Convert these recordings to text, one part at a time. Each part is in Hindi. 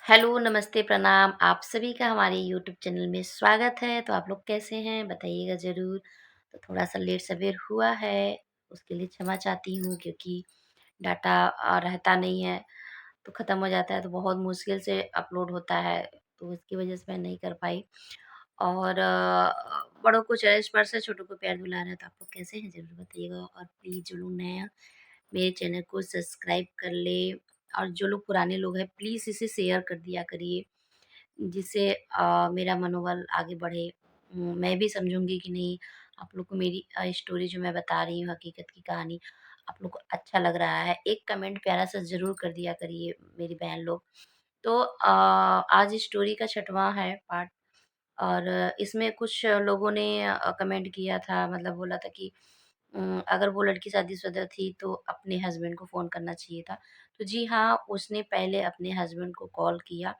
हेलो, नमस्ते, प्रणाम। आप सभी का हमारे यूट्यूब चैनल में स्वागत है। तो आप लोग कैसे हैं? बताइएगा ज़रूर। तो थोड़ा-सा लेट-सवेर हुआ है, उसके लिए क्षमा चाहती हूँ क्योंकि डाटा रहता नहीं है, तो ख़त्म हो जाता है तो बहुत मुश्किल से अपलोड होता है, तो इसकी वज़ह से मैं नहीं कर पाई। और बड़ों को चरण स्पर्श है, छोटों को प्यार दुलार है। तो आप लोग कैसे हैं? ज़रूर बताइएगा और प्लीज़ जो लोग नए हैं, मेरे चैनल को सब्सक्राइब कर लें और जो लोग पुराने लोग हैं, प्लीज़ इसे शेयर कर दिया करिए। जिससे मेरा मनोबल आगे बढ़े। मैं भी समझूँगी कि नहीं आप लोग को मेरी स्टोरी जो मैं बता रही हूँ हकीकत की कहानी आप लोग को अच्छा लग रहा है। एक कमेंट प्यारा-सा ज़रूर कर दिया करिए मेरी बहन लोग। तो आज स्टोरी का 6वाँ है पार्ट और इसमें कुछ लोगों ने कमेंट किया था मतलब बोला था कि अगर वो लड़की शादीशुदा थी तो अपने हस्बैंड को फ़ोन करना चाहिए था। तो जी हाँ, उसने पहले अपने हस्बैंड को कॉल किया।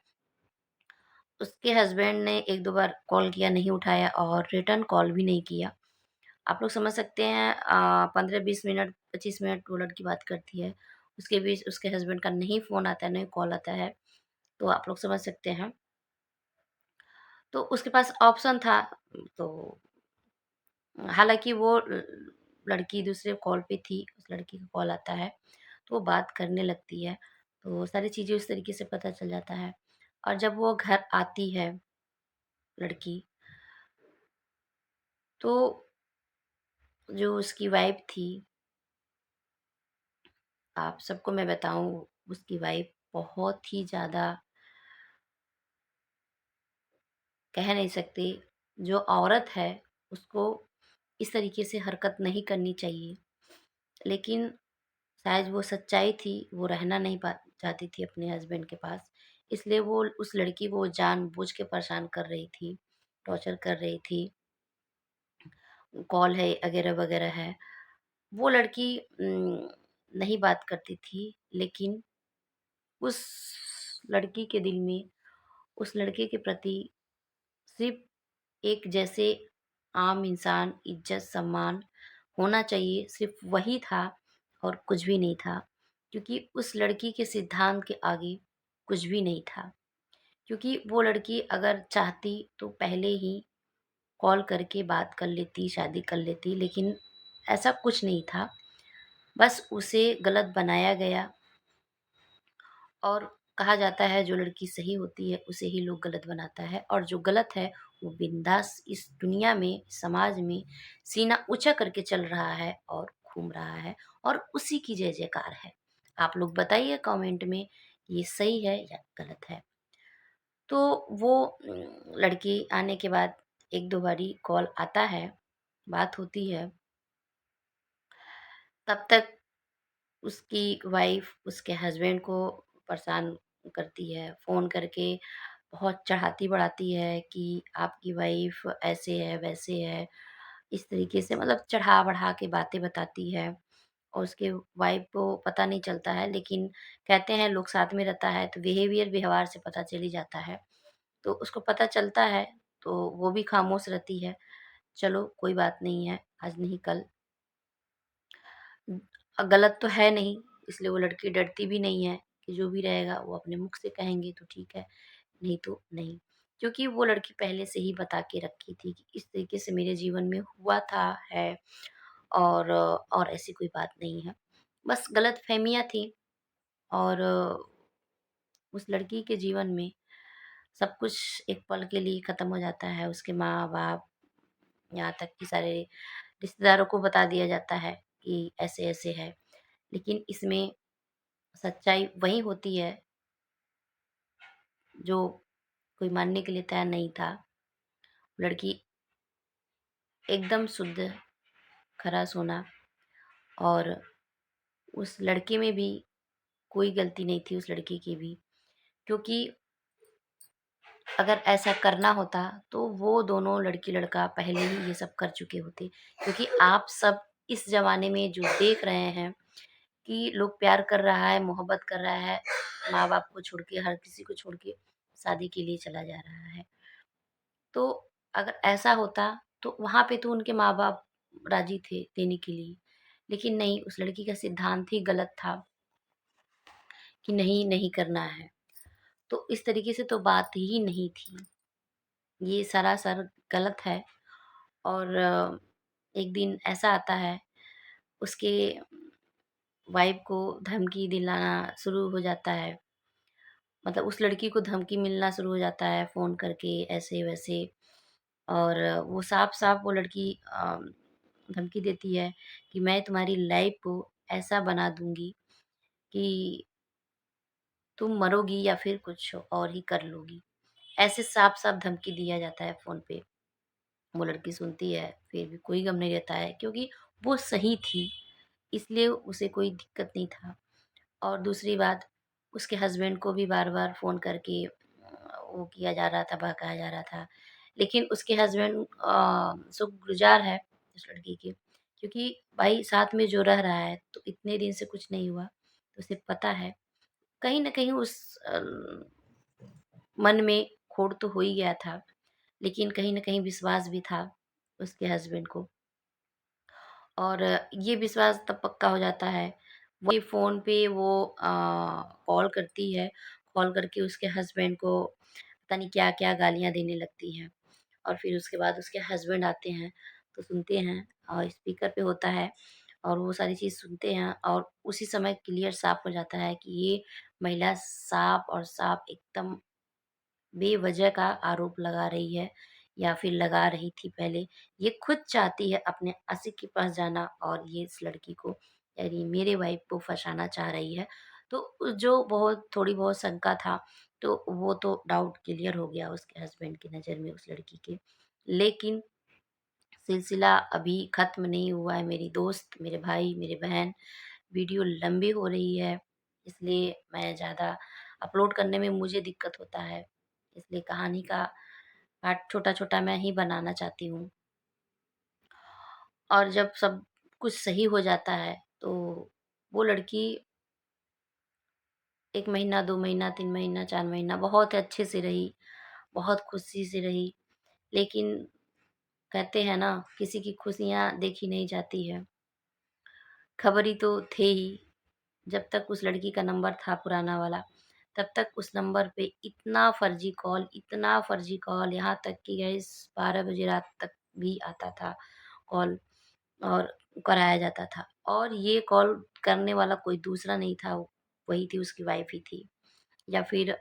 उसके हस्बैंड ने 1-2 बार कॉल किया, नहीं उठाया और रिटर्न कॉल भी नहीं किया। आप लोग समझ सकते हैं 15-20 मिनट, 25 मिनट वो लड़की बात करती है। उसके बीच उसके हस्बैंड का नहीं फ़ोन आता है, नहीं कॉल आता है, तो आप लोग समझ सकते हैं। तो उसके पास ऑप्शन था तो हालाँकि वो लड़की दूसरे कॉल पे थी, उस लड़की का कॉल आता है, तो वो बात करने लगती है, तो सारी चीज़ें उस तरीके से पता चल जाता है। और जब वो घर आती है लड़की, तो जो उसकी वाइफ़ थी, आप सबको मैं बताऊँ उसकी वाइफ़ बहुत ही ज़्यादा कह नहीं सकती, जो औरत है उसको इस तरीके से हरकत नहीं करनी चाहिए। लेकिन शायद वो सच्चाई थी, वो रहना नहीं चाहती थी अपने हस्बैंड के पास, इसलिए वो उस लड़की को जानबूझ के परेशान कर रही थी, टॉर्चर कर रही थी, कॉल है वगैरह-वगैरह है। वो लड़की नहीं बात करती थी, लेकिन उस लड़की के दिल में उस लड़के के प्रति सिर्फ़ एक जैसे आम इंसान इज़्ज़त, सम्मान होना चाहिए, सिर्फ़ वही था और कुछ भी नहीं था। क्योंकि उस लड़की के सिद्धांत के आगे कुछ भी नहीं था। क्योंकि वो लड़की अगर चाहती तो पहले ही कॉल करके बात कर लेती, शादी कर लेती, लेकिन ऐसा कुछ नहीं था। बस उसे गलत बनाया गया और कहा जाता है जो लड़की सही होती है उसे ही लोग गलत बनाता है और जो गलत है वो बिंदास इस दुनिया में समाज में सीना ऊंचा करके चल रहा है और घूम रहा है और उसी की जय जयकार है। आप लोग बताइए कमेंट में ये सही है या गलत है। तो वो लड़की आने के बाद एक दो बारी कॉल आता है, बात होती है, तब तक उसकी वाइफ़ उसके हस्बैंड को परेशान करती है, फ़ोन करके बहुत चढ़ाती-बढ़ाती है कि आपकी वाइफ़ ऐसे है, वैसे है। इस तरीके से मतलब चढ़ा-बढ़ा के बातें बताती है और उसके वाइफ़ को पता नहीं चलता है, लेकिन कहते हैं लोग साथ में रहता है तो व्यवहार से पता चल ही जाता है। तो उसको पता चलता है, तो वो भी खामोश रहती है। चलो कोई बात नहीं है, आज नहीं कल गलत तो है नहीं, इसलिए वो लड़की डरती भी नहीं है कि जो भी रहेगा वो अपने मुख से कहेंगे तो ठीक है, नहीं तो नहीं। क्योंकि वो लड़की पहले से ही बता के रखी थी कि इस तरीके से मेरे जीवन में हुआ था, है और ऐसी कोई बात नहीं है। बस गलतफ़हमियाँ थी और उस लड़की के जीवन में सब कुछ एक पल के लिए ख़त्म हो जाता है। उसके माँ-बाप, यहाँ तक कि सारे रिश्तेदारों को बता दिया जाता है कि ऐसे-ऐसे है। लेकिन इसमें सच्चाई वही होती है जो कोई मानने के लिए तैयार नहीं था। लड़की एकदम शुद्ध, खरा सोना और उस लड़के में भी कोई गलती नहीं थी उस लड़के की भी। क्योंकि अगर ऐसा करना होता तो वो दोनों लड़की-लड़का पहले ही ये सब कर चुके होते। क्योंकि आप सब इस ज़माने में जो देख रहे हैं कि लोग प्यार कर रहा है, मोहब्बत कर रहा है, माँ-बाप को छोड़ के, हर किसी को छोड़ के शादी के लिए चला जा रहा है। तो अगर ऐसा होता तो वहाँ पे तो उनके माँ-बाप राज़ी थे देने के लिए। लेकिन नहीं, उस लड़की का सिद्धांत ही गलत था कि नहीं, नहीं करना है। तो इस तरीके से तो बात ही नहीं थी। ये सरासर गलत है। और एक दिन ऐसा आता है, उसके वाइफ़ को धमकी दिलाना शुरू हो जाता है। मतलब उस लड़की को धमकी मिलना शुरू हो जाता है फ़ोन करके ऐसे-वैसे। और वो साफ-साफ वो लड़की धमकी देती है कि मैं तुम्हारी लाइफ़ को ऐसा बना दूँगी कि तुम मरोगी या फिर कुछ और ही कर लोगी। ऐसे साफ-साफ धमकी दिया जाता है फ़ोन पे। वो लड़की सुनती है, फिर भी कोई गम नहीं रहता है क्योंकि वो सही थी, इसलिए उसे कोई दिक्कत नहीं था। और दूसरी बात, उसके हस्बैंड को भी बार-बार फ़ोन करके वो किया जा रहा था, बहकाया जा रहा था। लेकिन उसके हस्बैंड शुक्रगुज़ार है उस लड़की के, क्योंकि भाई साथ में जो रह रहा है, तो इतने दिन से कुछ नहीं हुआ, तो उसे पता है। कहीं न कहीं उस मन में खोट तो हो ही गया था, लेकिन कहीं न कहीं विश्वास भी था उसके हस्बैंड को। और ये विश्वास तब पक्का हो जाता है, वही फ़ोन पे वो कॉल करती है, कॉल करके उसके हस्बैंड को पता नहीं क्या-क्या गालियाँ देने लगती हैं। और फिर उसके बाद उसके हस्बैंड आते हैं, तो सुनते हैं और स्पीकर पे होता है और वो सारी चीज़ सुनते हैं और उसी समय क्लियर साफ़ हो जाता है कि ये महिला साफ़ और साफ़ एकदम बेवजह का आरोप लगा रही है या फिर लगा रही थी पहले। ये खुद चाहती है अपने आशिक के पास जाना और ये इस लड़की को यानी मेरे वाइफ़ को फँसाना चाह रही है। तो जो बहुत थोड़ी बहुत शंका था, तो वो तो डाउट क्लियर हो गया उसके हस्बैंड की नज़र में उस लड़की के। लेकिन सिलसिला अभी ख़त्म नहीं हुआ है मेरी दोस्त, मेरे भाई, मेरे बहन। वीडियो लंबी हो रही है, इसलिए मैं ज़्यादा अपलोड करने में मुझे दिक्कत होता है। इसलिए कहानी का पार्ट छोटा-छोटा मैं ही बनाना चाहती हूँ। और जब सब कुछ सही हो जाता है, तो वो लड़की 1 महीना, 2 महीना, 3 महीना, 4 महीना बहुत अच्छे से रही, बहुत खुशी से रही। लेकिन कहते हैं ना, किसी की खुशियाँ देखी नहीं जाती है। खबरी तो थे ही, जब तक उस लड़की का नंबर था पुराना वाला, तब तक उस नंबर पे इतना फ़र्ज़ी कॉल, यहाँ तक कि गाइस 12 बजे रात तक भी आता था कॉल और कराया जाता था। और ये कॉल करने वाला कोई दूसरा नहीं था, वही थी उसकी वाइफ़ ही थी। या फिर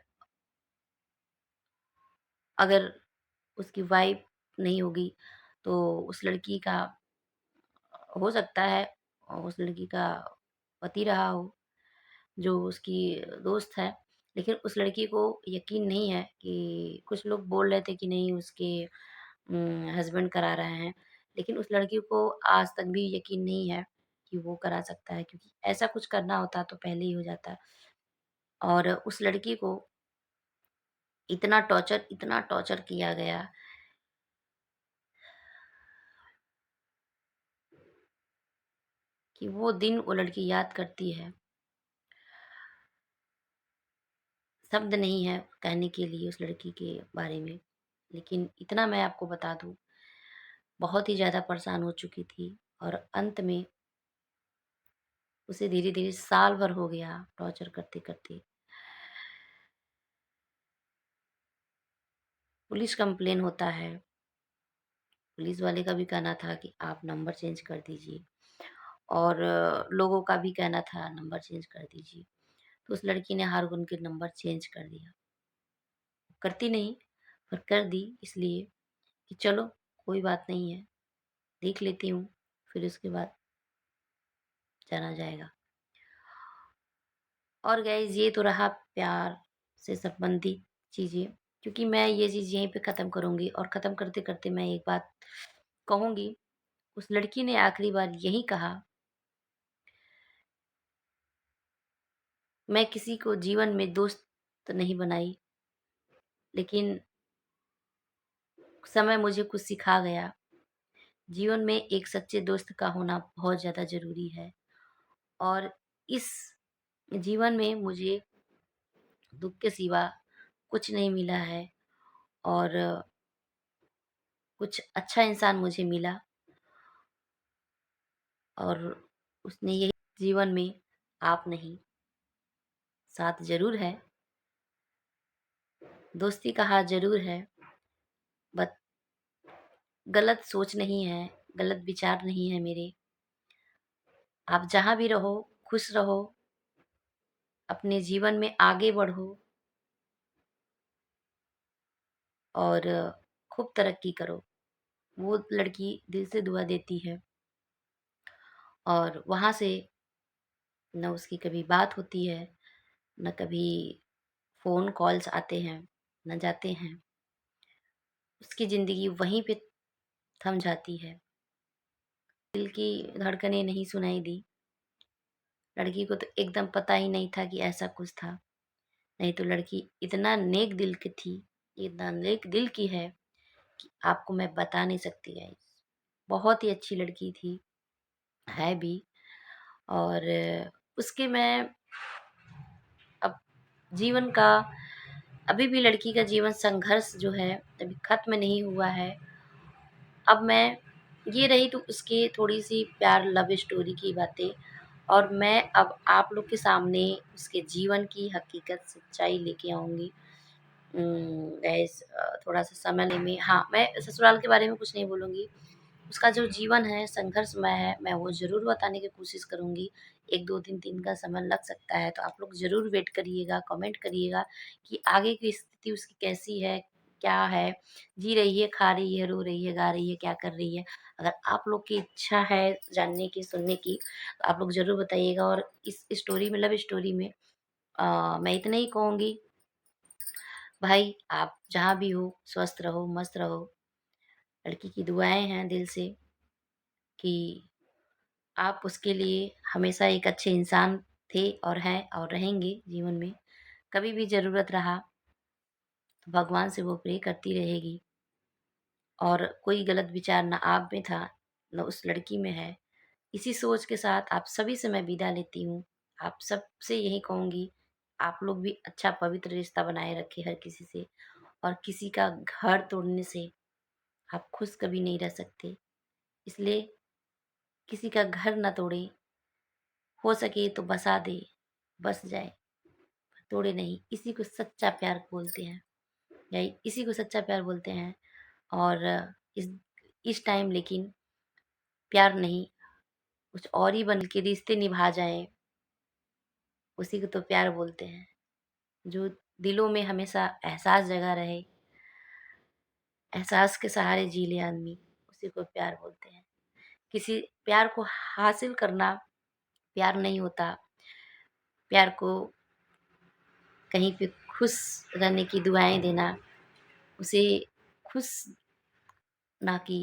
अगर उसकी वाइफ़ नहीं होगी, तो उस लड़की का हो सकता है उस लड़की का पति रहा हो। जो उसकी दोस्त है, लेकिन उस लड़की को यकीन नहीं है कि कुछ लोग बोल रहे थे कि नहीं उसके हस्बैंड करा रहे हैं, लेकिन उस लड़की को आज तक भी यकीन नहीं है कि वो करा सकता है क्योंकि ऐसा कुछ करना होता तो पहले ही हो जाता। और उस लड़की को इतना टॉर्चर किया गया कि वो दिन वो लड़की याद करती है। शब्द नहीं है कहने के लिए उस लड़की के बारे में, लेकिन इतना मैं आपको बता दूँ, बहुत ही ज़्यादा परेशान हो चुकी थी और अंत में उसे धीरे-धीरे साल भर हो गया टॉर्चर करते-करते। पुलिस कंप्लेन होता है, पुलिस वाले का भी कहना था कि आप नंबर चेंज कर दीजिए और लोगों का भी कहना था नंबर चेंज कर दीजिए। तो उस लड़की ने हार गुन के नंबर चेंज कर दिया। करती नहीं, पर कर दी इसलिए कि चलो कोई बात नहीं है, देख लेती हूँ, फिर उसके बाद जाना जाएगा। और गाइज़ ये तो रहा प्यार से संबंधित चीज़ें, क्योंकि मैं ये चीज़ यहीं पे ख़त्म करूँगी और ख़त्म करते-करते मैं एक बात कहूँगी, उस लड़की ने आखिरी बार यही कहा, मैं किसी को जीवन में दोस्त नहीं बनाई, लेकिन समय मुझे कुछ सिखा गया। जीवन में एक सच्चे दोस्त का होना बहुत ज़्यादा ज़रूरी है और इस जीवन में मुझे दुःख के सिवा कुछ नहीं मिला है और कुछ अच्छा इंसान मुझे मिला और उसने यही जीवन में आप नहीं, साथ ज़रूर है, दोस्ती का हाथ ज़रूर है, बट गलत सोच नहीं है, गलत विचार नहीं है मेरे। आप जहाँ भी रहो, खुश रहो, अपने जीवन में आगे बढ़ो और खूब तरक्की करो। वो लड़की दिल से दुआ देती है और वहाँ से न उसकी कभी बात होती है, न कभी फ़ोन कॉल्स आते हैं, न जाते हैं। उसकी ज़िंदगी वहीं पे थम जाती है। दिल की धड़कनें नहीं सुनाई दी। लड़की को तो एकदम पता ही नहीं था कि ऐसा कुछ था। नहीं तो लड़की इतना नेक दिल की थी, इतना नेक दिल की है कि आपको मैं बता नहीं सकती गाइस। बहुत ही अच्छी लड़की थी, है भी। और उसके मैं अब जीवन का अभी भी लड़की का जीवन संघर्ष जो है अभी खत्म नहीं हुआ है। अब मैं ये रही तो उसकी थोड़ी-सी प्यार लव स्टोरी की बातें और मैं अब आप लोग के सामने उसके जीवन की हकीकत सच्चाई लेके आऊँगी। गाइस थोड़ा-सा समय में हाँ, मैं ससुराल के बारे में कुछ नहीं बोलूँगी। उसका जो जीवन है संघर्षमय है, मैं वो ज़रूर बताने की कोशिश करूँगी। 1, 2, 3 दिन का समय लग सकता है, तो आप लोग ज़रूर वेट करिएगा, कमेंट करिएगा कि आगे की स्थिति उसकी कैसी है, क्या है, जी रही है, खा रही है, रो रही है, गा रही है, क्या कर रही है। अगर आप लोग की इच्छा है जानने की, सुनने की, तो आप लोग ज़रूर बताइएगा और इस स्टोरी में लव स्टोरी में मैं इतना ही कहूँगी, भाई आप जहाँ भी हो, स्वस्थ रहो, मस्त रहो। लड़की की दुआएँ हैं दिल से कि आप उसके लिए हमेशा एक अच्छे इंसान थे और हैं और रहेंगे जीवन में। कभी भी ज़रूरत रहा तो भगवान से वो प्रे करती रहेगी और कोई गलत विचार ना आप में था, ना उस लड़की में है। इसी सोच के साथ आप सभी से मैं विदा लेती हूँ। आप सबसे यही कहूँगी, आप लोग भी अच्छा पवित्र रिश्ता बनाए रखें हर किसी से और किसी का घर तोड़ने से आप खुश कभी नहीं रह सकते। इसलिए किसी का घर ना तोड़ें, हो सके तो बसा दें, बस जाए। तोड़े नहीं, इसी को सच्चा प्यार बोलते हैं। या इसी को सच्चा प्यार बोलते हैं और इस इस टाइम लेकिन प्यार नहीं, कुछ और ही बन के रिश्ते निभा जाएँ, उसी को तो प्यार बोलते हैं। जो दिलों में हमेशा एहसास जगा रहे, एहसास के सहारे जी ले आदमी, उसी को प्यार बोलते हैं। किसी प्यार को हासिल करना प्यार नहीं होता, प्यार को कहीं पे खुश रहने की दुआएँ देना, उसे खुश ना कि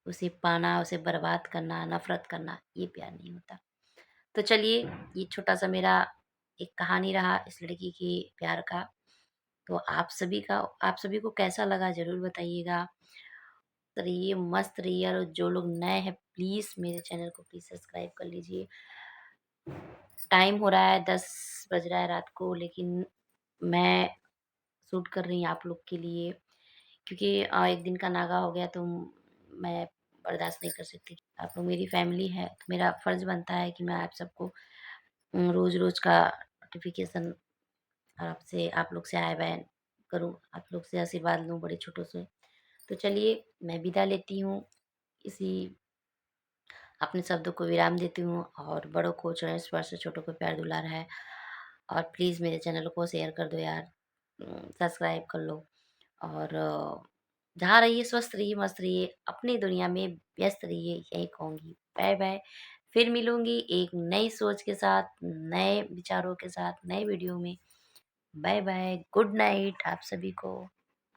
उसे पाना, उसे बर्बाद करना, नफ़रत करना, ये प्यार नहीं होता। तो चलिए, ये छोटा-सा मेरा एक कहानी रहा इस लड़की के प्यार का। तो आप सभी को कैसा लगा ज़रूर बताइएगा। तो रहिए, मस्त रहिए और जो लोग नए हैं प्लीज़ मेरे चैनल को प्लीज़ सब्सक्राइब कर लीजिए। टाइम हो रहा है 10 बज रहा है रात को लेकिन मैं शूट कर रही हूँ आप लोग के लिए क्योंकि 1 दिन का नागा हो गया तो मैं बर्दाश्त नहीं कर सकती। आप लोग मेरी फैमिली है, तो मेरा फ़र्ज़ बनता है कि मैं आप सबको रोज़-रोज़ का नोटिफ़िकेशन आपसे आप लोग से आए बैन करूँ, आप लोग से आशीर्वाद लूँ बड़े छोटों से। तो चलिए मैं विदा लेती हूँ, इसी अपने शब्दों को विराम देती हूँ और बड़ों को चरण स्पर्श, छोटों को प्यार दुलार है और प्लीज़ मेरे चैनल को शेयर कर दो यार, सब्सक्राइब कर लो और जहाँ रहिए स्वस्थ रहिए, मस्त रहिए, अपनी दुनिया में व्यस्त रहिए, यही कहूँगी। Bye bye. फिर मिलूँगी एक नई सोच के साथ, नए विचारों के साथ, नए वीडियो में। बाय बाय, गुड नाइट आप सभी को।